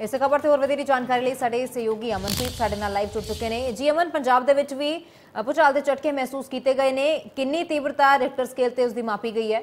इस खबर से होर वधेरी जानकारी लिए साडे सहयोगी अमनप्रीत साडे नाल लाइव जुड़ चुके हैं। जी अमन, पंजाब दे विच भी भूचाल के झटके महसूस किए गए ने, कितनी तीव्रता रिक्टर स्केल ते उसकी मापी गई है?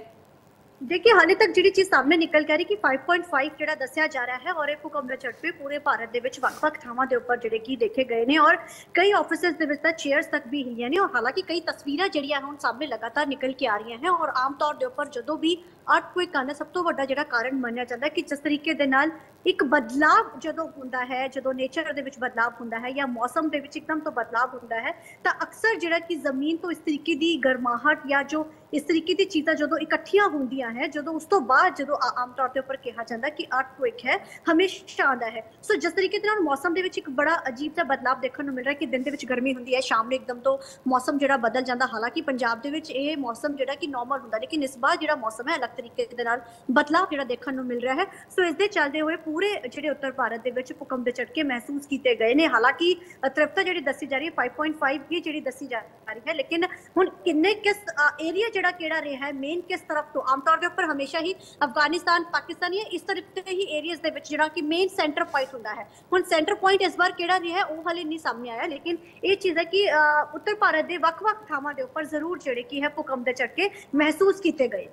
देखिए हाले तक जी चीज सामने निकल के आ रही कि 5.5 ਜਿਹੜਾ ਦੱਸਿਆ ਜਾ ਰਿਹਾ ਹੈ ਔਰ ਇਹ ਭੂਕੰਪ ਦੇ ਝਟਕੇ ਪੂਰੇ ਭਾਰਤ ਦੇ ਵਿੱਚ ਵੱਖ-ਵੱਖ ਥਾਵਾਂ ਦੇ ਉੱਪਰ ਜਿਹੜੇ ਕੀ ਦੇਖੇ ਗਏ ਨੇ ਔਰ ਕਈ ਆਫਿਸਸ ਦੇ ਵਿੱਚ ਤਾਂ ਚੇਅਰਸ ਤੱਕ ਵੀ ਹਿੱਲੀਆਂ ਨੇ ਔਰ ਹਾਲਾਂਕਿ ਕਈ ਤਸਵੀਰਾਂ ਜਿਹੜੀਆਂ ਹੁਣ ਸਾਹਮਣੇ ਲਗਾਤਾਰ ਨਿਕਲ ਕੇ ਆ ਰਹੀਆਂ ਹੈ ਔਰ ਆਮ ਤੌਰ ਦੇ ਉੱਪਰ ਜਦੋਂ ਵੀ ਅਰਥਕੁਇਕ ਆਉਂਦਾ ਸਭ ਤੋਂ ਵੱਡਾ ਜਿਹੜਾ ਕਾਰਨ ਮੰਨਿਆ ਜਾਂਦਾ ਕਿ ਜਿਸ ਤਰੀਕੇ ਦੇ ਨਾਲ ਇੱਕ ਬਦਲਾਵ ਜਦੋਂ ਹੁੰਦਾ ਹੈ, ਜਦੋਂ ਨੇਚਰ ਦੇ ਵਿੱਚ ਬਦਲਾਵ ਹੁੰਦਾ ਹੈ ਜਾਂ ਮੌਸਮ ਦੇ ਵਿੱਚ ਇੱਕਦਮ ਤੋਂ ਬਦਲਾਵ ਹੁੰਦਾ ਹੈ ਤਾਂ ਅਕਸਰ ਜਿਹੜਾ ਕਿ ਜ਼ਮੀਨ ਤੋਂ ਇਸ ਤਰੀਕੇ ਦੀ ਗਰਮਾਹਟ ਜਾਂ ਜੋ इस तरीके की चीज़ां जो इकट्ठियां होंदियां है जो उस तो बाद जो आम तौर के उपर कहा जाता कि अर्थक्वेक है हमेशा आता है। सो जिस तरीके के मौसम के एक बड़ा अजीब सा बदलाव देखने को मिल रहा है कि दिन के गर्मी होंगी है, शाम में एकदम तो मौसम जो बदल जाता। हालांकि पंजाब के मौसम जो कि नॉर्मल होंगे लेकिन इस बार जो मौसम है अलग तरीके के बदलाव जो देखने को मिल रहा है। सो इसके चलते हुए पूरे जो उत्तर भारत के भूकंप के झटके महसूस किए गए हैं। हालांकि तीव्रता जी दसी जा रही है 5.5 भी जी दसी जा रही है, लेकिन हुण किन्ने किस एरिया ਜਿਹੜਾ ਕਿਹੜਾ ਰਿਹਾ ਹੈ ਮੇਨ ਕਿਸ ਤਰਫ ਤੋਂ ਆਮ ਤੌਰ ਦੇ ਉੱਪਰ ਹਮੇਸ਼ਾ ਹੀ ਅਫਗਾਨਿਸਤਾਨ ਪਾਕਿਸਤਾਨ ਜਾਂ ਇਸ ਤਰ੍ਹਾਂ ਦੇ ਹੀ ਏਰੀਆਜ਼ ਦੇ ਵਿੱਚ ਜਿਹੜਾ ਕਿ ਮੇਨ ਸੈਂਟਰ ਪੁਆਇੰਟ ਹੁੰਦਾ ਹੈ। ਹੁਣ ਸੈਂਟਰ ਪੁਆਇੰਟ ਇਸ ਵਾਰ ਕਿਹੜਾ ਰਿਹਾ ਹੈ ਉਹ ਹਾਲੇ ਨਹੀਂ ਸਾਹਮਣੇ ਆਇਆ, ਲੇਕਿਨ ਇਹ ਚੀਜ਼ ਹੈ ਕਿ ਉੱਤਰ ਭਾਰਤ ਦੇ ਵੱਖ-ਵੱਖ ਥਾਵਾਂ ਦੇ ਉੱਪਰ ਜ਼ਰੂਰ ਜਿਹੜੇ ਕੀ ਹੈ ਭੂਕੰਪ ਦੇ ਝਟਕੇ ਮਹਿਸੂਸ ਕੀਤੇ गए।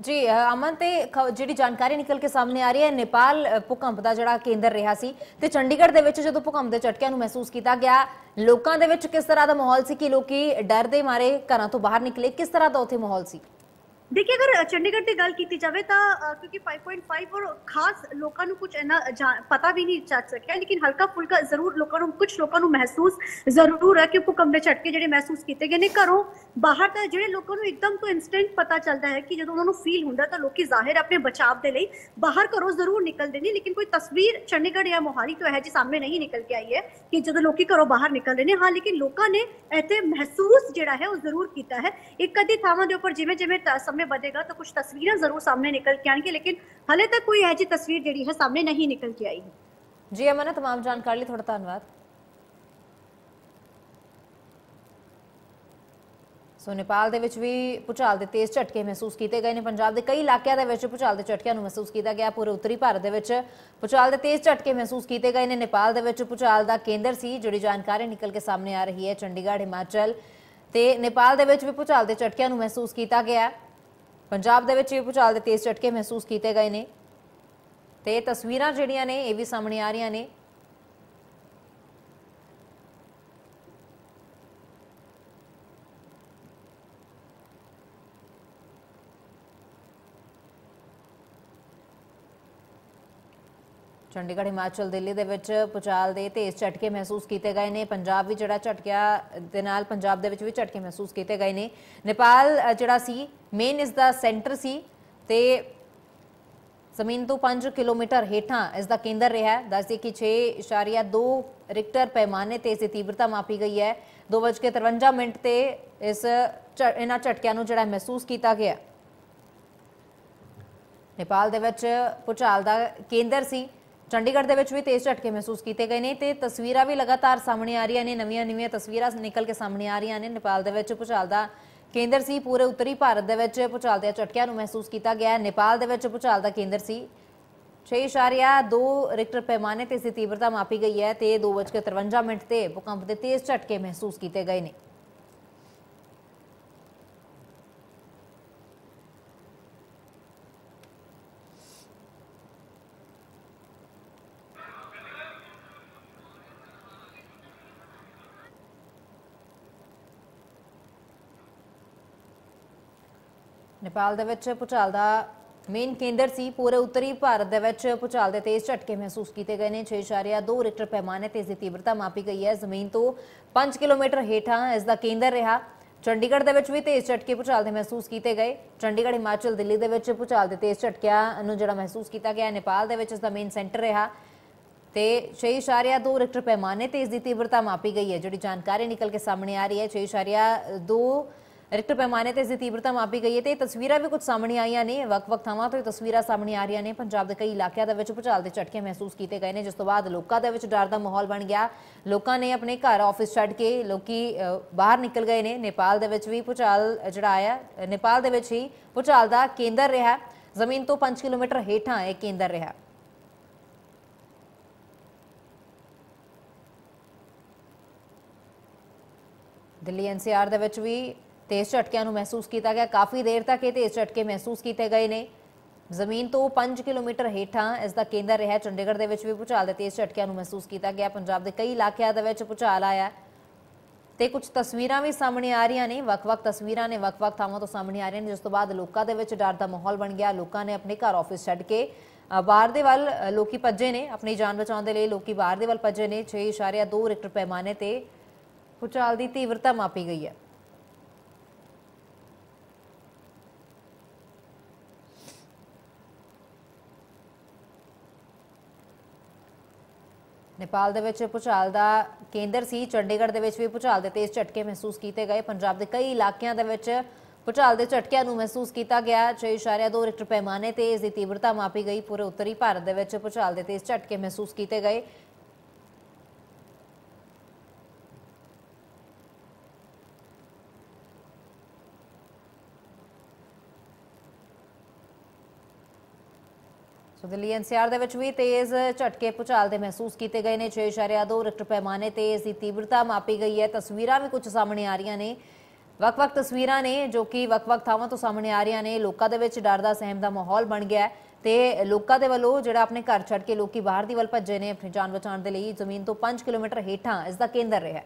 जी अमन, तो जी जानकारी निकल के सामने आ रही है नेपाल भूकंप का जो केंद्र रहा सी ते चंडीगढ़ के जो भूकंप के झटकों महसूस किया गया, लोगों के किस तरह का माहौल सी कि लोग डर के मारे घरों तो बाहर निकले, किस तरह का उत्थे माहौल सी? देखिए अगर चंडीगढ़ की गल की जाए तो क्योंकि 5.5 और खास लोगों को कुछ इन्ना पता भी नहीं चल सकिया, लेकिन हल्का फुल्का जरूर लोगों कुछ लोगों महसूस जरूर है कि भूकंप के झटके जो महसूस किए गए हैं। घरों बाहर तो जो लोगों को एकदम तो इंस्टेंट पता चलता है कि जो उन्होंने फील होंगे तो लोग जाहिर अपने बचाव के लिए बाहर घरों जरूर निकलते हैं, लेकिन कोई तस्वीर चंडीगढ़ या मोहाली तो है जी सामने नहीं निकल के आई है कि जो लोग घरों बाहर निकलते हैं। हाँ, लेकिन लोगों ने इतने महसूस जोड़ा है वो जरूर किया है। एक अद्धी थावां दे उपर जिवें जिवें समय बढ़ेगा तो कुछ तस्वीरें जरूर सामने निकल के आएंगी, लेकिन हाले तक कोई ऐसी तस्वीर जी है सामने नहीं निकल के आई। जी अमन, तमाम जानकारी लिए थोड़ा धन्यवाद। सो नेपाल दे विच भी भूचाल के तेज झटके महसूस किए गए हैं। पंजाब के कई इलाकों के भूचाल के झटकों महसूस किया गया। पूरे उत्तरी भारत के भूचाल के तेज झटके महसूस किए गए हैं। नेपाल के भूचाल का केंद्र सी जिहड़ी जानकारी निकल के सामने आ रही है चंडीगढ़ हिमाचल ते नेपाल के भी भूचाल के झटकों महसूस किया गया। पंजाब के भी भूचाल के तेज झटके महसूस किए गए हैं ते तस्वीरां जिहड़ियां ने ये भी सामने आ रही ने। चंडीगढ़ हिमाचल दिल्ली दे विच भूचाल के तेज झटके महसूस किए गए हैं। पंजाब भी जिहड़ा झटकिया दे नाल पंजाब दे विच भी झटके महसूस किए गए हैं। नेपाल जिहड़ा सी मेन इसका सेंटर सी ते जमीन तो 5 किलोमीटर हेठां इसका केंद्र रहा है। दस दी कि 6.2 रिक्टर पैमाने ते इसकी तीव्रता मापी गई है। 2:53 ते इस इन्हां झटकियां नूं जिहड़ा महसूस किया गया। नेपाल दे विच भूचाल का केंद्र सी। चंडीगढ़ के भी तेज झटके महसूस किए गए हैं ते तस्वीरां भी लगातार सामने आ रही ने, नवीं तस्वीरां निकल के सामने आ रही ने। नेपाल के भूचाल का केंद्र सी। पूरे उत्तरी भारत के भूचाल के झटकों महसूस किया गया। नेपाल के भूचाल का केंद्र सी 6.2 रिक्टर पैमाने ते इसकी तीव्रता मापी गई है ते 2:53 ते भूकंप के तेज झटके महसूस किए गए हैं। नेपाल के भूचाल का मेन केंद्र सी। पूरे उत्तरी भारत के भूचाल के तेज झटके महसूस किए गए हैं। 6.2 रिक्टर पैमाने ते इसकी तीव्रता मापी गई है। जमीन तो 5 किलोमीटर हेठां इसका केंद्र रहा। चंडीगढ़ के भी तेज झटके भूचाल के महसूस किए गए। चंडीगढ़ हिमाचल दिल्ली के भूचाल के तेज झटकों जो महसूस किया गया। नेपाल के इसका मेन सेंटर रहा तो 6.2 रिक्टर पैमाने ते इसकी तीव्रता मापी गई है। जी जानकारी निकल के सामने आ रही है 6.2 रिक्टर पैमाने ते इसकी तीव्रता मापी गई है तो तस्वीरें भी कुछ सामने आईयां ने। वक्-वक् थावां तो तस्वीरें सामने आ रही ने। पंजाब के कई इलाकों के भूचाल के झटके महसूस किए गए हैं, जिस तो बाद लोगों के डर का माहौल बन गया। लोगों ने अपने घर ऑफिस छड्ड के लोग बाहर निकल गए हैं। नेपाल के भी भूचाल जिहड़ा आया, नेपाल के ही भूचाल का केंद्र रहा। जमीन तो 5 किलोमीटर हेठां एक केंद्र रहा। दिल्ली एनसीआर ਦੇ ਵਿੱਚ ਵੀ ਤੇਜ਼ ਝਟਕਿਆਂ ਨੂੰ ਮਹਿਸੂਸ ਕੀਤਾ ਗਿਆ। ਕਾਫੀ ਦੇਰ ਤੱਕ ਇਹ ਤੇਜ਼ ਝਟਕੇ ਮਹਿਸੂਸ ਕੀਤੇ ਗਏ ਨੇ। ਜ਼ਮੀਨ ਤੋਂ 5 ਕਿਲੋਮੀਟਰ ਹੇਠਾਂ ਇਸ ਦਾ ਕੇਂਦਰ ਰਿਹਾ। ਚੰਡੀਗੜ੍ਹ ਦੇ ਵਿੱਚ ਵੀ ਭੂਚਾਲ ਦੇ ਤੇਜ਼ ਝਟਕਿਆਂ ਨੂੰ ਮਹਿਸੂਸ ਕੀਤਾ ਗਿਆ। ਪੰਜਾਬ ਦੇ ਕਈ ਇਲਾਕਿਆਂ ਦੇ ਵਿੱਚ ਭੂਚਾਲ ਆਇਆ ਤੇ ਕੁਝ ਤਸਵੀਰਾਂ ਵੀ ਸਾਹਮਣੇ ਆ ਰਹੀਆਂ ਨੇ। ਵੱਖ-ਵੱਖ ਤਸਵੀਰਾਂ ਨੇ ਵੱਖ-ਵੱਖ ਥਾਵਾਂ ਤੋਂ ਸਾਹਮਣੇ ਆ ਰਹੀਆਂ ਨੇ, ਜਿਸ ਤੋਂ ਬਾਅਦ ਲੋਕਾਂ ਦੇ ਵਿੱਚ ਡਰ ਦਾ ਮਾਹੌਲ ਬਣ ਗਿਆ। ਲੋਕਾਂ ਨੇ ਆਪਣੇ ਘਰ ਆਫਿਸ ਛੱਡ ਕੇ ਬਾਹਰ ਦੇ ਵੱਲ ਲੋਕੀ ਭੱਜੇ ਨੇ। ਆਪਣੀ ਜਾਨ ਬਚਾਉਣ ਦੇ ਲਈ ਲੋਕੀ ਬਾਹਰ ਦੇ ਵੱਲ ਭੱਜੇ ਨੇ। 6.2 ਰਿਕਟਰ ਪੈਮਾਨੇ ਤੇ ਭੂਚਾਲ ਦੀ ਤੀਵਰਤਾ ਮਾਪੀ ਗਈ ਹੈ। नेपाल ਦੇ ਵਿੱਚ ਭੂਚਾਲ ਦਾ ਕੇਂਦਰ ਸੀ। ਚੰਡੀਗੜ੍ਹ ਦੇ ਵਿੱਚ ਵੀ ਭੂਚਾਲ ਦੇ ਤੇਜ਼ ਝਟਕੇ ਮਹਿਸੂਸ ਕੀਤੇ ਗਏ। ਪੰਜਾਬ ਦੇ ਕਈ ਇਲਾਕਿਆਂ ਦੇ ਵਿੱਚ ਭੂਚਾਲ ਦੇ ਝਟਕਿਆਂ ਨੂੰ ਮਹਿਸੂਸ ਕੀਤਾ ਗਿਆ। 6.2 ਰਿਕਟਰ ਪੈਮਾਨੇ ਤੇ ਇਸ ਦੀ ਤੀਵਰਤਾ ਮਾਪੀ ਗਈ। ਪੂਰੇ ਉੱਤਰੀ ਭਾਰਤ ਦੇ ਵਿੱਚ ਭੂਚਾਲ ਦੇ ਤੇਜ਼ ਝਟਕੇ ਮਹਿਸੂਸ ਕੀਤੇ ਗਏ। दिल्ली एनसीआर ਦੇ ਵਿੱਚ ਵੀ ਤੇਜ਼ ਝਟਕੇ ਭੂਚਾਲ ਦੇ ਮਹਿਸੂਸ ਕੀਤੇ ਗਏ ਨੇ। 6.2 ਰਿਕਟਰ ਪੈਮਾਨੇ ਤੇ ਇਸ ਦੀ ਤੀਵਰਤਾ ਮਾਪੀ ਗਈ ਹੈ। ਤਸਵੀਰਾਂ ਵੀ ਕੁਝ ਸਾਹਮਣੇ ਆ ਰਹੀਆਂ ਨੇ। ਵੱਖ-ਵੱਖ ਤਸਵੀਰਾਂ ਨੇ ਜੋ ਕਿ ਵੱਖ-ਵੱਖ ਥਾਵਾਂ ਤੋਂ ਸਾਹਮਣੇ ਆ ਰਹੀਆਂ ਨੇ। ਲੋਕਾਂ ਦੇ ਵਿੱਚ ਡਰ ਦਾ ਸਹਿਮ ਦਾ ਮਾਹੌਲ ਬਣ ਗਿਆ ਤੇ ਲੋਕਾਂ ਦੇ ਵੱਲੋਂ ਜਿਹੜਾ ਆਪਣੇ ਘਰ ਛੱਡ ਕੇ ਲੋਕੀ ਬਾਹਰ ਦੀ ਵੱਲ ਭੱਜੇ ਨੇ ਆਪਣੀ ਜਾਨ ਬਚਾਉਣ ਦੇ ਲਈ। ਜ਼ਮੀਨ ਤੋਂ 5 ਕਿਲੋਮੀਟਰ ਹੇਠਾਂ ਇਸ ਦਾ ਕੇਂਦਰ ਰਿਹਾ।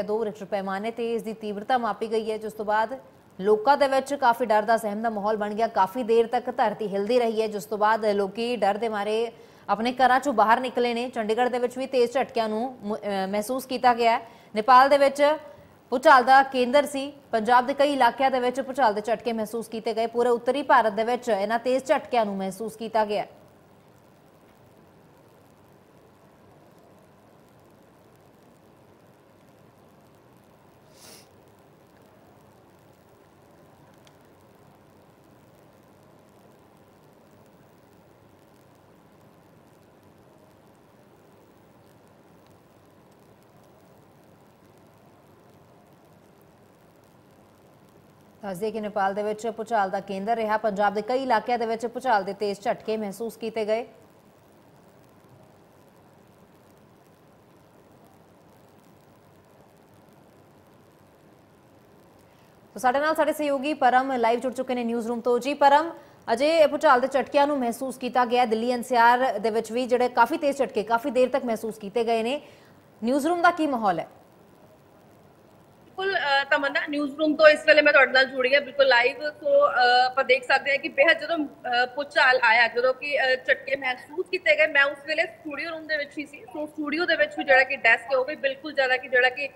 .2 ਰਿਕਟਰ ਪੈਮਾਨੇ ਤੇ ਇਸ ਦੀ ਤੀਵਰਤਾ ਮਾਪੀ ਗਈ ਹੈ, ਜਿਸ ਤੋਂ ਬਾਅਦ ਲੋਕਾਂ ਦੇ ਵਿੱਚ ਕਾਫੀ ਡਰ ਦਾ ਸਹਿਮ ਦਾ ਮਾਹੌਲ ਬਣ ਗਿਆ। ਕਾਫੀ ਦੇਰ ਤੱਕ ਧਰਤੀ ਹਿਲਦੀ ਰਹੀ ਹੈ, ਜਿਸ ਤੋਂ ਬਾਅਦ ਲੋਕੀ ਡਰ ਦੇ ਮਾਰੇ ਆਪਣੇ ਘਰਾਂ ਚੋਂ ਬਾਹਰ ਨਿਕਲੇ ਨੇ। ਚੰਡੀਗੜ੍ਹ ਦੇ ਵਿੱਚ ਵੀ ਤੇਜ਼ ਝਟਕਿਆਂ ਨੂੰ ਮਹਿਸੂਸ ਕੀਤਾ ਗਿਆ ਹੈ। ਨੇਪਾਲ ਦੇ ਵਿੱਚ ਭੂਚਾਲ ਦਾ ਕੇਂਦਰ ਸੀ। ਪੰਜਾਬ ਦੇ ਕਈ ਇਲਾਕਿਆਂ ਦੇ ਵਿੱਚ ਭੂਚਾਲ ਦੇ ਝਟਕੇ ਮਹਿਸੂਸ ਕੀਤੇ ਗਏ। ਪੂਰੇ ਉੱਤਰੀ ਭਾਰਤ ਦੇ ਵਿੱਚ ਇਹਨਾਂ ਤੇਜ਼ ਝਟਕਿਆਂ ਨੂੰ ਮਹਿਸੂਸ ਕੀਤਾ ਗਿਆ। ਦੱਸਦੇ ਕਿ ਨੇਪਾਲ ਦੇ ਵਿੱਚ ਭੂਚਾਲ ਦਾ ਕੇਂਦਰ ਰਿਹਾ। ਪੰਜਾਬ ਦੇ ਕਈ ਇਲਾਕਿਆਂ ਦੇ ਵਿੱਚ ਭੂਚਾਲ ਦੇ ਤੇਜ਼ ਝਟਕੇ ਮਹਿਸੂਸ ਕੀਤੇ ਗਏ। तो साडे नाल साडे सहयोगी परम लाइव जुड़ चुके हैं न्यूज़ रूम तो। जी परम, अजे भूचाल के झटकिਆਂ ਨੂੰ महसूस किया गया। दिल्ली एनसीआर ਦੇ ਵਿੱਚ ਵੀ ਜਿਹੜੇ काफ़ी तेज झटके काफ़ी देर तक महसूस किए गए ने। न्यूज़ रूम का की माहौल है? बिल्कुल तमन्ना, न्यूज़ रूम तो इस वेले मैं तुहाडे नाल जुड़ी है बिल्कुल लाइव। तो ਆਪਾਂ देख सकते हैं कि बेहद ਜਦੋਂ ਭੂਚਾਲ ਆਇਆ, ਜਦੋਂ ਕਿ ਝਟਕੇ महसूस किए गए, मैं उस वेले स्टूडियो रूम ਦੇ ਵਿੱਚ ਹੀ ਸੀ। ਸੋ स्टूडियो ਦੇ ਵਿੱਚ ਵੀ ਜਿਹੜਾ ਕਿ ਡੈਸਕ ਹੋ ਗਈ बिल्कुल ਜਿਹੜਾ ਕਿ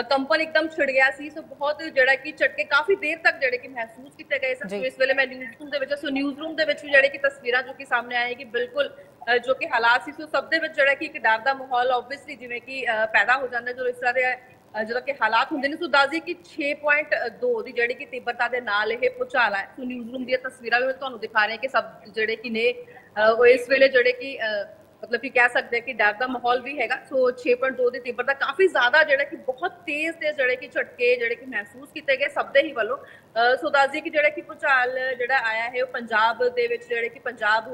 कंपन एकदम छिड़ गया सी। सो बहुत ਜਿਹੜਾ ਕਿ ਝਟਕੇ ਕਾਫੀ ਦੇਰ ਤੱਕ ਜਿਹੜੇ ਕਿ महसूस किए गए ਸਨ। ਸੋ ਇਸ ਵੇਲੇ ਮੈਂ न्यूज़ रूम ਦੇ ਵਿੱਚ ਸੋ न्यूज़ रूम ਦੇ ਵਿੱਚ ਵੀ ਜਿਹੜੇ ਕਿ ਤਸਵੀਰਾਂ ਜੋ ਕਿ ਸਾਹਮਣੇ ਆਏ ਕਿ ਬਿਲਕੁਲ ਜੋ ਕਿ ਹਾਲਾਤ ਸੀ, ਸੋ ਸਭ ਦੇ ਵਿੱਚ ਜਿਹੜਾ ਕਿ ਇੱਕ ਡਰ ਦਾ ਮਾਹੌਲ ਆਬਵੀਅਸਲੀ ਜਿਵੇਂ ਕਿ ਪੈਦਾ ਹੋ ਜਾਂਦਾ ਜਦੋਂ ਇਸ ਤਰ੍ਹਾਂ ਦੇ ਜਦੋਂ ਕਿ ਹਾਲਾਤ ਹੁੰਦੇ ਨੇ। ਸੋ ਦੱਸਦੀ ਕਿ 6.2 ਦੀ ਜਿਹੜੀ ਕਿ ਤੀਬਰਤਾ ਦੇ ਨਾਲ ਇਹ ਭੂਚਾਲ ਹੈ। ਸੋ ਨਿਊਜ਼ ਰੂਮ ਦੀਆਂ ਤਸਵੀਰਾਂ ਵੀ ਤੁਹਾਨੂੰ ਦਿਖਾ ਰਹੇ ਕਿ ਸਭ ਜਿਹੜੇ ਕਿ ਨੇ ਉਹ ਇਸ ਵੇਲੇ ਜਿਹੜੇ ਕਿ मतलब कि कह सकते हैं कि डर का माहौल भी हैगा। सो 6.2 की तीव्रता काफ़ी ज़्यादा जोड़ा कि बहुत तेज़ ते जोड़े कि झटके जोड़े कि महसूस किए गए सब दे ही वालों। सो दस दी कि जोड़ा कि भूचाल जोड़ा आया है वो पंजाब दे विच जोड़े कि पंजाब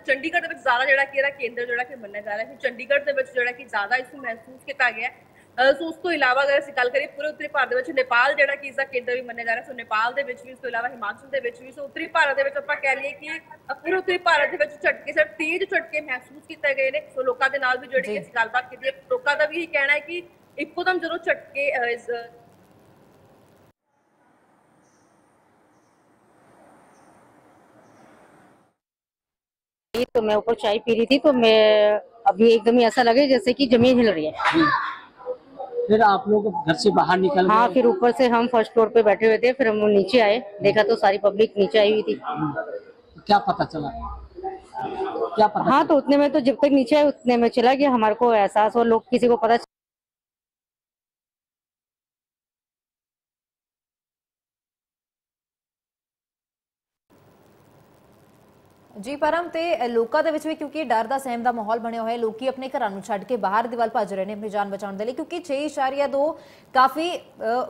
चंडीगढ़ दे विच ज़्यादा जोड़ा कि केंद्र जोड़ा कि मन्निया जा रहा है। चंडीगढ़ दे विच जोड़ा कि ज़्यादा इसको महसूस किया गया। सो उस तो इलावा अगर ਅਸੀਂ ਗੱਲ ਕਰੀਏ ਪੂਰੇ ਉੱਤਰੀ ਭਾਰਤ ਦੇ ਵਿੱਚ ਨੇਪਾਲ ਜਿਹੜਾ ਕਿ ਇਸ ਦਾ ਕੇਂਦਰ ਵੀ ਮੰਨਿਆ ਜਾ ਰਿਹਾ। ਸੋ ਨੇਪਾਲ ਦੇ ਵਿੱਚ ਵੀ, ਇਸ ਤੋਂ ਇਲਾਵਾ ਹਿਮਾਚਲ ਦੇ ਵਿੱਚ ਵੀ। ਸੋ ਉੱਤਰੀ ਭਾਰਤ ਦੇ ਵਿੱਚ ਆਪਾਂ ਕਹਿ ਲਈਏ ਕਿ ਪੂਰੇ ਉੱਤਰੀ ਭਾਰਤ ਦੇ ਵਿੱਚ ਝਟਕੇ ਸਰ ਤੇਜ਼ ਝਟਕੇ ਮਹਿਸੂਸ ਕੀਤੇ ਗਏ ਨੇ। ਸੋ ਲੋਕਾਂ ਦੇ ਨਾਲ ਵੀ ਜਿਹੜੀ ਅਸੀਂ ਗੱਲਬਾਤ ਕੀਤੀ ਹੈ, ਲੋਕਾਂ ਦਾ ਵੀ ਇਹ ਕਹਿਣਾ ਹੈ ਕਿ ਇੱਕੋਦਮ ਜਦੋਂ ਝਟਕੇ तो मैं ऊपर चाय पी रही थी तो मैं अभी एकदम ही ऐसा लगे जैसे कि जमीन हिल रही है। फिर आप लोग घर से बाहर निकल गए? हाँ, फिर ऊपर से हम फर्स्ट फ्लोर पे बैठे हुए थे, फिर हम नीचे आए, देखा तो सारी पब्लिक नीचे आई हुई थी। क्या पता चला? हाँ, तो उतने में तो जब तक नीचे आए उतने में चला गया हमारे को एहसास, और लोग किसी को पता ਜੀ ਪਰਮ ਤੇ ਲੋਕਾਂ ਦੇ ਵਿੱਚ ਵੀ ਕਿਉਂਕਿ ਡਰ ਦਾ ਸਹਿਮ ਦਾ ਮਾਹੌਲ ਬਣਿਆ ਹੋਇਆ ਹੈ, ਲੋਕੀ ਆਪਣੇ ਘਰਾਂ ਨੂੰ ਛੱਡ ਕੇ ਬਾਹਰ ਦੀ ਵੱਲ ਭੱਜ ਰਹੇ ਨੇ ਆਪਣੀ ਜਾਨ ਬਚਾਉਣ ਦੇ ਲਈ, ਕਿਉਂਕਿ 6.2 ਕਾਫੀ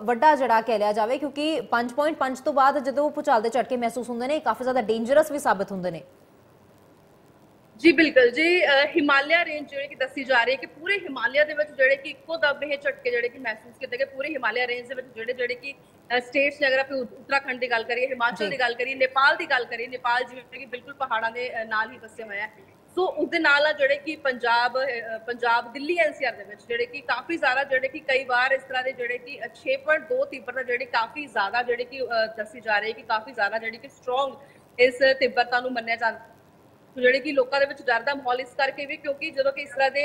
ਵੱਡਾ ਜਿਹੜਾ ਕਹਿ ਲਿਆ ਜਾਵੇ, ਕਿਉਂਕਿ 5.5 ਤੋਂ ਬਾਅਦ ਜਦੋਂ ਭੂਚਾਲ ਦੇ ਝਟਕੇ ਮਹਿਸੂਸ ਹੁੰਦੇ ਨੇ ਕਾਫੀ ਜ਼ਿਆਦਾ ਡੇਂਜਰਸ ਵੀ ਸਾਬਤ ਹੁੰਦੇ ਨੇ। ਜੀ ਬਿਲਕੁਲ ਜੀ, ਹਿਮਾਲਿਆ ਰੇਂਜ ਜਿਹੜੀ ਕਿ ਦੱਸੀ ਜਾ ਰਹੀ ਹੈ ਕਿ ਪੂਰੇ ਹਿਮਾਲਿਆ ਦੇ ਵਿੱਚ ਜਿਹੜੇ ਕਿ ਇੱਕੋ ਦਮ ਇਹ ਝਟਕੇ ਜਿਹੜੇ ਕਿ ਮਹਿਸੂਸ ਕੀਤੇ ਗਏ। ਪੂਰੇ ਹਿਮਾਲਿਆ ਰੇਂਜ ਦੇ ਵਿੱਚ ਜਿਹੜੇ ਕਿ ਸਟੇਟਸ ਨੇ, ਅਗਰ ਆਪਾਂ ਉੱਤਰਾਖੰਡ ਦੀ ਗੱਲ ਕਰੀਏ, ਹਿਮਾਚਲ ਦੀ ਗੱਲ ਕਰੀਏ, ਨੇਪਾਲ ਦੀ ਗੱਲ ਕਰੀਏ, ਨੇਪਾਲ ਜਿਵੇਂ ਕਿ ਬਿਲਕੁਲ ਪਹਾੜਾਂ ਦੇ ਨਾਲ ਹੀ ਵਸਿਆ ਹੋਇਆ ਹੈ, ਸੋ ਉਹਦੇ ਨਾਲ ਆ ਜਿਹੜੇ ਕਿ ਪੰਜਾਬ ਦਿੱਲੀ NCR ਦੇ ਵਿੱਚ ਜਿਹੜੇ ਕਿ ਕਾਫੀ ਜ਼ਿਆਦਾ ਜਿਹੜੇ ਕਿ ਕਈ ਵਾਰ ਇਸ ਤਰ੍ਹਾਂ ਦੇ ਜਿਹੜੇ ਕਿ 6.2 ਤੀਬਰਤਾ ਜਿਹੜੀ ਕਾਫੀ ਜ਼ਿਆਦਾ ਜਿਹੜੀ ਕਿ ਦੱਸੀ ਜਾ ਰਹੀ ਹੈ ਕਿ ਕਾਫੀ ਜ਼ਿਆਦਾ ਜਿਹੜੀ ਕਿ ਸਟਰੋਂਗ ਇਸ ਤੀਬਰਤਾ ਨੂੰ ਮੰਨਿਆ ਜਾਂਦਾ, ਜਿਹੜੇ ਕਿ ਲੋਕਾਂ ਦੇ ਵਿੱਚ ਡਰ ਦਾ ਮਾਹੌਲ ਇਸ ਕਰਕੇ ਵੀ ਕਿਉਂਕਿ ਜਦੋਂ ਕਿ ਇਸ ਤਰ੍ਹਾਂ ਦੇ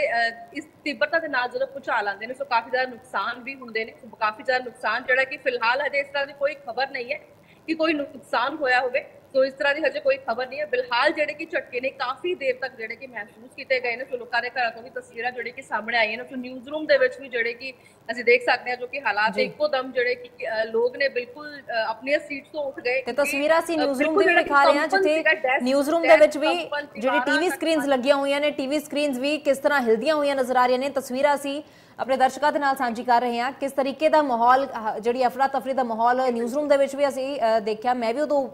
ਇਸ ਤੀਬਰਤਾ ਦੇ ਨਾਲ ਜਦੋਂ ਭੂਚਾਲ ਆਉਂਦੇ ਨੇ ਸੋ ਕਾਫੀ ਜ਼ਿਆਦਾ ਨੁਕਸਾਨ ਵੀ ਹੁੰਦੇ ਨੇ। ਕਾਫੀ ਜ਼ਿਆਦਾ ਨੁਕਸਾਨ ਜਿਹੜਾ ਕਿ ਫਿਲਹਾਲ ਹਜੇ ਇਸ ਤਰ੍ਹਾਂ ਦੀ ਕੋਈ ਖਬਰ ਨਹੀਂ ਹੈ ਕਿ ਕੋਈ ਨੁਕਸਾਨ ਹੋਇਆ ਹੋਵੇ, ਸੋ ਇਸ ਤਰ੍ਹਾਂ ਦੀ ਹਜੇ ਕੋਈ ਖਬਰ ਨਹੀਂ ਹੈ। ਫਿਲਹਾਲ ਜਿਹੜੇ ਕਿ ਝਟਕੇ ਨੇ ਕਾਫੀ ਦੇਰ ਤੱਕ ਜਿਹੜੇ ਕਿ ਮਹਿਸੂਸ ਕੀਤੇ ਗਏ ਨੇ, ਸੋ ਲੋਕਾਂ ਦੇ ਘਰਾਂ ਤੋਂ ਵੀ ਤਸਵੀਰਾਂ ਜਿਹੜੇ ਕਿ ਸਾਹਮਣੇ ਆਈਆਂ ਨੇ, ਸੋ ਨਿਊਜ਼ ਰੂਮ ਦੇ ਵਿੱਚ ਵੀ ਜਿਹੜੇ ਕਿ ਅਸੀਂ ਦੇਖ ਸਕਦੇ ਹਾਂ ਜੋ ਕਿ ਹਾਲਾਤ ਇੱਕੋ ਦਮ ਜਿਹੜੇ ਕਿ ਲੋਕ ਨੇ ਬਿਲਕੁਲ ਆਪਣੀਆਂ ਸੀਟ ਤੋਂ ਉੱਠ ਗਏ। ਤੇ ਤਸਵੀਰਾਂ ਅਸੀਂ ਨਿਊਜ਼ ਰੂਮ ਦੀ ਵੀ ਦਿਖਾ ਰਹੇ ਹਾਂ, ਜਿੱਥੇ ਨਿਊਜ਼ ਰੂਮ ਦੇ ਵਿੱਚ ਵੀ ਜਿਹੜੀ ਟੀਵੀ ਸਕਰੀਨਸ ਲੱਗੀਆਂ ਹੋਈਆਂ ਨੇ, ਟੀਵੀ ਸਕਰੀਨਸ ਵੀ ਕਿਸ ਤਰ੍ਹਾਂ ਹਿਲਦੀਆਂ ਹੋਈਆਂ ਨਜ਼ਰ ਆ ਰਹੀਆਂ ਨੇ। ਤਸਵੀਰਾਂ ਅਸੀਂ ਆਪਣੇ ਦਰਸ਼ਕਾਂ ਦੇ ਨਾਲ ਸਾਂਝੀ ਕਰ ਰਹੇ ਹਾਂ, ਕਿਸ ਤਰੀਕੇ ਦਾ ਮਾਹੌਲ, ਜਿਹੜੀ ਅਫਰਾ ਤਫਰੀ ਦਾ ਮਾਹੌਲ ਨਿਊਜ਼ ਰੂਮ ਦੇ ਵਿੱਚ ਵੀ ਅਸੀਂ ਦੇਖਿਆ। ਮੈਂ ਵੀ ਉਦੋਂ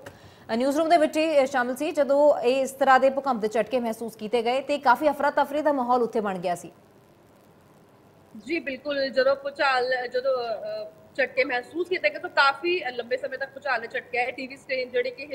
ਨਿਊਜ਼ ਰੂਮ ਦੇ ਵਿੱਚ ਹੀ ਸ਼ਾਮਿਲ ਸੀ ਜਦੋਂ ਇਹ ਇਸ ਤਰ੍ਹਾਂ ਦੇ ਭੂਕੰਪ ਦੇ ਝਟਕੇ ਮਹਿਸੂਸ ਕੀਤੇ ਗਏ ਤੇ ਕਾਫੀ ਅਫਰਾ ਤਫਰੀ ਦਾ ਮਾਹੌਲ ਉੱਥੇ ਬਣ ਗਿਆ ਸੀ। ਜੀ ਬਿਲਕੁਲ, ਜਦੋਂ ਝਟਕੇ ਮਹਿਸੂਸ ਕੀਤੇ ਗਏ ਤਾਂ ਕਾਫੀ ਲੰਬੇ ਸਮੇਂ ਤੱਕ ਭੂਚਾਲ ਦੇ ਝਟਕੇ ਆਏ। ਟੀਵੀ ਸਕਰੀਨ ਜਿਹੜੇ ਕਿ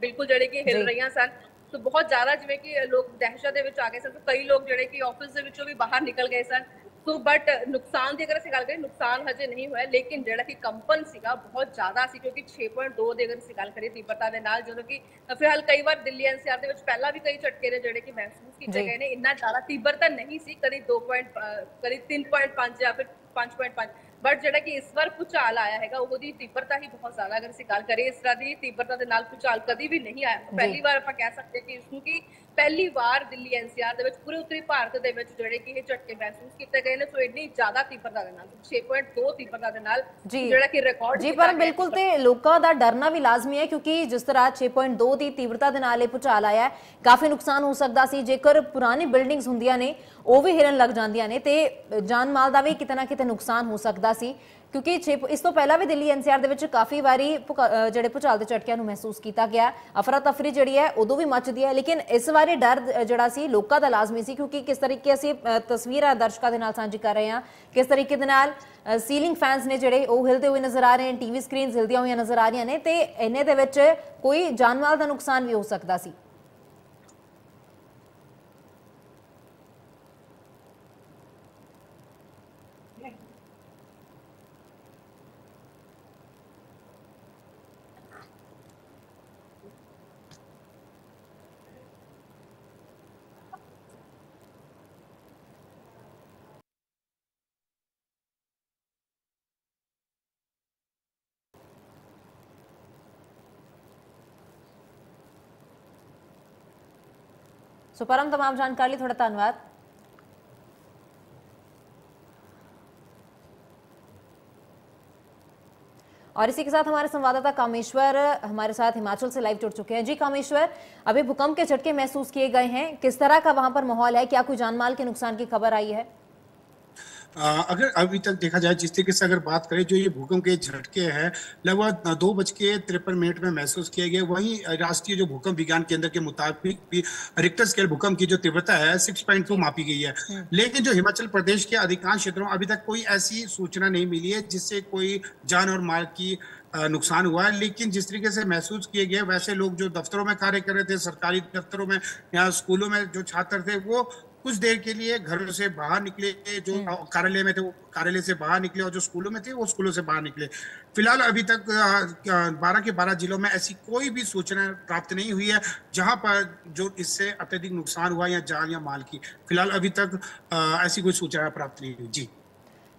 ਬਿਲਕੁਲ ਜਿਹੜੇ ਕਿ ਹਿਲ ਰਹੀਆਂ ਸਨ, ਸੋ ਬਹੁਤ ਜ਼ਿਆਦਾ ਜਿਵੇਂ ਕਿ ਲੋਕ ਦਹਿਸ਼ਤ ਦੇ ਵਿੱਚ ਆ ਗਏ ਸਨ। ਸੋ ਕਈ ਲੋਕ ਜਿਹੜੇ ਕਿ ਆਫਿਸ ਦੇ ਵਿੱਚੋਂ ਵੀ ਬਾਹਰ ਨਿਕਲ ਗਏ ਸਨ। ਸੋ ਬਟ ਨੁਕਸਾਨ ਦੀ ਅਗਰ ਅਸੀਂ ਗੱਲ ਕਰੀਏ, ਨੁਕਸਾਨ ਹਜੇ ਨਹੀਂ ਹੋਇਆ, ਲੇਕਿਨ ਜਿਹੜਾ ਕਿ ਕੰਪਨ ਸੀਗਾ ਬਹੁਤ ਜ਼ਿਆਦਾ ਸੀ ਕਿਉਂਕਿ 6.2 ਦੀ ਅਗਰ ਅਸੀਂ ਗੱਲ ਕਰੀਏ ਤੀਬਰਤਾ ਦੇ ਨਾਲ, ਜਦੋਂ ਕਿ ਫਿਲਹਾਲ ਕਈ ਵਾਰ ਦਿੱਲੀ NCR ਦੇ ਵਿੱਚ ਪਹਿਲਾਂ ਵੀ ਕਈ ਝਟਕੇ ਨੇ ਜਿਹੜੇ ਕਿ ਮਹਿਸੂਸ ਕੀਤੇ ਗਏ ਨੇ। ਇੰਨਾ ਜ਼ਿਆਦਾ ਤੀਬਰਤਾ ਨਹੀਂ ਸੀ, ਕਦੀ 3.5 ਜਾਂ ਫਿਰ 5.5, ਬਟ ਜਿਹੜਾ ਕਿ ਇਸ ਵਾਰ ਭੂਚਾਲ ਆਇਆ ਹੈਗਾ ਉਹਦੀ ਤੀਬਰਤਾ ਹੀ ਬਹੁਤ ਜ਼ਿਆਦਾ, ਅਗਰ ਅਸੀਂ ਗੱਲ ਕਰੀਏ ਇਸ ਤਰ੍ਹਾਂ ਦੀ ਤੀਬਰਤਾ ਦੇ ਨਾਲ ਭੂਚਾਲ ਕਦੀ ਵੀ ਨਹੀਂ ਆਇਆ। ਪਹਿਲੀ ਵਾਰ ਆਪਾਂ ਕਹਿ ਸਕਦੇ ਕਿ ਇਸ ਨੂੰ ਕਿ ਪਹਿਲੀ ਵਾਰ ਦਿੱਲੀ NCR ਦੇ ਵਿੱਚ ਪੂਰੇ ਉੱਤਰੀ ਭਾਰਤ ਦੇ ਵਿੱਚ ਜਿਹੜੇ ਕਿ ਇਹ ਝਟਕੇ ਮਹਿਸੂਸ ਕੀਤੇ ਗਏ ਨੇ, ਸੋ ਇੰਨੀ ਜ਼ਿਆਦਾ ਤੀਬਰਤਾ ਦੇ ਨਾਲ 6.2 ਤੀਬਰਤਾ ਦੇ ਨਾਲ ਜਿਹੜਾ ਕਿ ਰਿਕਾਰਡ ਜੀ। ਪਰ ਬਿਲਕੁਲ ਤੇ ਲੋਕਾਂ ਦਾ ਡਰਨਾ ਵੀ ਲਾਜ਼ਮੀ ਹੈ ਕਿਉਂਕਿ ਜਿਸ ਤਰ੍ਹਾਂ 6.2 ਦੀ ਤੀਬਰਤਾ ਦੇ ਨਾਲ ਇਹ ਭੂਚਾਲ ਆਇਆ, ਕਾਫੀ ਨੁਕਸਾਨ ਹੋ ਸਕਦਾ ਸੀ। ਜੇਕਰ ਪੁਰਾਣੀ ਬਿਲਡਿੰਗਸ ਹੁੰਦੀਆਂ ਨੇ ਉਹ ਵੀ ਹਿਰਨ ਲੱਗ ਜਾਂਦੀਆਂ ਨੇ ਤੇ ਜਾਨ ਮਾਲ ਦਾ ਵੀ ਕਿਤੇ ਨਾ ਕਿਤੇ ਨੁਕਸਾਨ ਹੋ ਸਕਦਾ ਸੀ, ਕਿਉਂਕਿ ਇਸ ਤੋਂ ਪਹਿਲਾਂ ਵੀ ਦਿੱਲੀ NCR ਦੇ ਵਿੱਚ ਕਾਫੀ ਵਾਰੀ ਜਿਹੜੇ ਭੂਚਾਲ ਦੇ ਝਟਕਿਆਂ ਨੂੰ ਮਹਿਸੂਸ ਕੀਤਾ ਗਿਆ। ਅਫਰਾ ਤਫਰੀ ਜਿਹੜੀ ਹੈ ਉਦੋਂ ਵੀ ਮੱਚਦੀ ਹੈ, ਲੇਕਿਨ ਇਸ ਵਾਰੀ ਡਰ ਜਿਹੜਾ ਸੀ ਲੋਕਾਂ ਦਾ ਲਾਜ਼ਮੀ ਸੀ ਕਿਉਂਕਿ ਕਿਸ ਤਰੀਕੇ ਅਸੀਂ ਤਸਵੀਰਾਂ ਦਰਸ਼ਕਾਂ ਦੇ ਨਾਲ ਸਾਂਝੀ ਕਰ ਰਹੇ ਹਾਂ, ਕਿਸ ਤਰੀਕੇ ਦੇ ਨਾਲ ਸੀਲਿੰਗ ਫੈਨਸ ਨੇ ਜਿਹੜੇ ਉਹ ਹਿਲਦੇ ਹੋਏ ਨਜ਼ਰ ਆ ਰਹੇ ਨੇ, ਟੀਵੀ ਸਕਰੀਨਸ ਹਿਲਦੀਆਂ ਹੋਈਆਂ ਨਜ਼ਰ ਆ ਰਹੀਆਂ ਨੇ ਤੇ ਇਹਨੇ ਦੇ ਵਿੱਚ ਕੋਈ ਜਾਨ ਮਾਲ ਦਾ ਨੁਕਸਾਨ ਵੀ ਹੋ ਸਕਦਾ ਸੀ। सो परम तमाम जानकारी लिए थोड़ा धन्यवाद। और इसी के साथ हमारे संवाददाता कामेश्वर हमारे साथ हिमाचल से लाइव जुड़ चुके हैं। जी कामेश्वर, अभी भूकंप के झटके महसूस किए गए हैं, किस तरह का वहां पर माहौल है, क्या कोई जानमाल के नुकसान की खबर आई है? अगर अभी तक देखा जाए जिस तरीके से अगर बात करें, जो ये भूकंप के झटके हैं लगभग 2:53 में महसूस किए गए। वहीं राष्ट्रीय जो भूकंप विज्ञान केंद्र के मुताबिक भी रिक्टर स्केल भूकंप की जो तीव्रता है 6.2 मापी गई है। लेकिन जो हिमाचल प्रदेश के अधिकांश क्षेत्रों में अभी तक कोई ऐसी सूचना नहीं मिली है जिससे कोई जान और माल की नुकसान हुआ है। लेकिन जिस तरीके से महसूस किए गए, वैसे लोग जो दफ्तरों में कार्य कर रहे थे, सरकारी दफ्तरों में या स्कूलों में जो छात्र थे, वो कुछ देर के लिए घरों से बाहर निकले, जो कार्यालय में थे वो कार्यालय से बाहर निकले और जो स्कूलों में थे वो स्कूलों से बाहर निकले। फिलहाल अभी तक 12 के 12 जिलों में ऐसी कोई भी सूचना प्राप्त नहीं हुई है जहां पर जो इससे अत्यधिक नुकसान हुआ या जान या माल की। फिलहाल अभी तक ऐसी कोई सूचना प्राप्त नहीं हुई।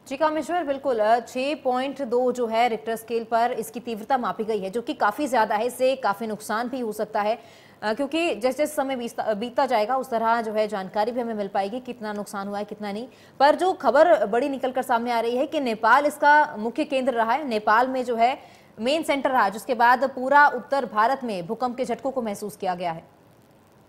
जी कामेश्वर, बिल्कुल 6.2 जो है रिक्टर स्केल पर इसकी तीव्रता मापी गई है, जो कि काफी ज्यादा है, इससे काफी नुकसान भी हो सकता है क्योंकि जैसे जैसे समय बीतता जाएगा उस तरह जो है जानकारी भी हमें मिल पाएगी कितना नुकसान हुआ है कितना नहीं। पर जो खबर बड़ी निकलकर सामने आ रही है कि नेपाल इसका मुख्य केंद्र रहा है, नेपाल में जो है मेन सेंटर रहा, जिसके बाद पूरा उत्तर भारत में भूकंप के झटकों को महसूस किया गया है।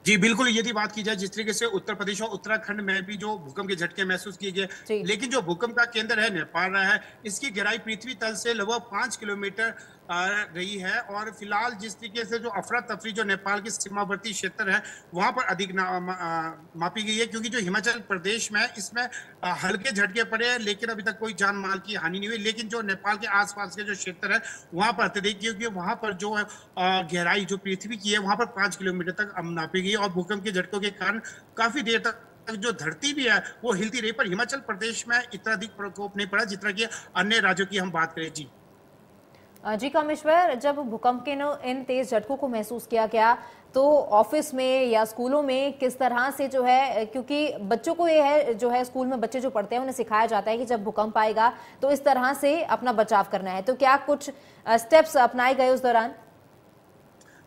जी बिल्कुल, यदि बात की जाए जिस तरीके से उत्तर प्रदेश और उत्तराखंड में भी जो भूकंप के झटके महसूस किए गए, जी। लेकिन जो भूकंप का केंद्र है नेपाल रहा है, इसकी गहराई पृथ्वी तल से लगभग 5 किलोमीटर रही है। और फिलहाल जिस तरीके से जो अफरा तफरी जो नेपाल के सीमावर्ती क्षेत्र है वहां पर अधिक मापी गई है, क्योंकि जो हिमाचल प्रदेश में इसमें हल्के झटके पड़े हैं, लेकिन अभी तक कोई जान माल की हानि नहीं हुई। लेकिन जो नेपाल के आसपास के जो क्षेत्र है वहां पर अत्यधिक, क्योंकि वहां पर जो है गहराई जो पृथ्वी की है वहां पर 5 किलोमीटर तक नापी गई। और भूकंप के झटकों के कारण काफी देर तक जो धरती भी है वो हिलती रही, पर हिमाचल प्रदेश में इतना अधिक प्रकोप नहीं पड़ा जितना कि अन्य राज्यों की हम बात करें। जी जी कामेश्वर, जब भूकंप के इन तेज झटकों को महसूस किया गया तो ऑफिस में या स्कूलों में किस तरह से जो है, क्योंकि बच्चों को ये है जो है स्कूल में बच्चे जो पढ़ते हैं उन्हें सिखाया जाता है कि जब भूकंप आएगा तो इस तरह से अपना बचाव करना है, तो क्या कुछ स्टेप्स अपनाए गए उस दौरान?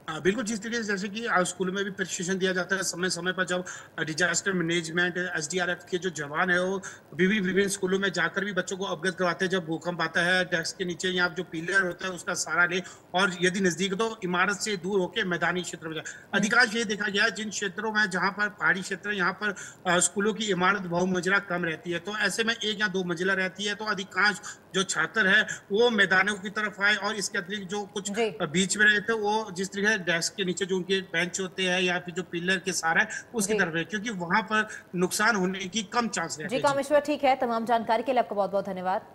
बिल्कुल, जिस तरीके से जैसे कि स्कूल में भी प्रशिक्षण दिया जाता है समय समय पर, जब डिजास्टर मैनेजमेंट एसडीआरएफ के जो जवान है वो विभिन्न स्कूलों में जाकर भी बच्चों को अवगत करवाते हैं जब भूकंप आता है, डेस्क के नीचे या जो पिलर होता है उसका सहारा ले, और यदि नजदीक तो इमारत से दूर होकर मैदानी क्षेत्र में जाए। अधिकांश ये देखा गया है जिन क्षेत्रों में जहाँ पर पहाड़ी क्षेत्र है यहाँ पर स्कूलों की इमारत बहुमंजिला कम रहती है, तो ऐसे में 1 या 2 मंजिला रहती है, तो अधिकांश जो छात्र है वो मैदानों की तरफ आए। और इसके अतिरिक्त जो कुछ बीच में रहे थे वो जिस तरीके से डेस्क के नीचे जो उनके बेंच होते हैं या फिर जो पिलर के सहारा है उसकी तरफ है, क्योंकि वहां पर नुकसान होने की कम चांस रहते हैं। जी कामेश्वर, ठीक है, तमाम जानकारी के लिए आपका बहुत बहुत धन्यवाद।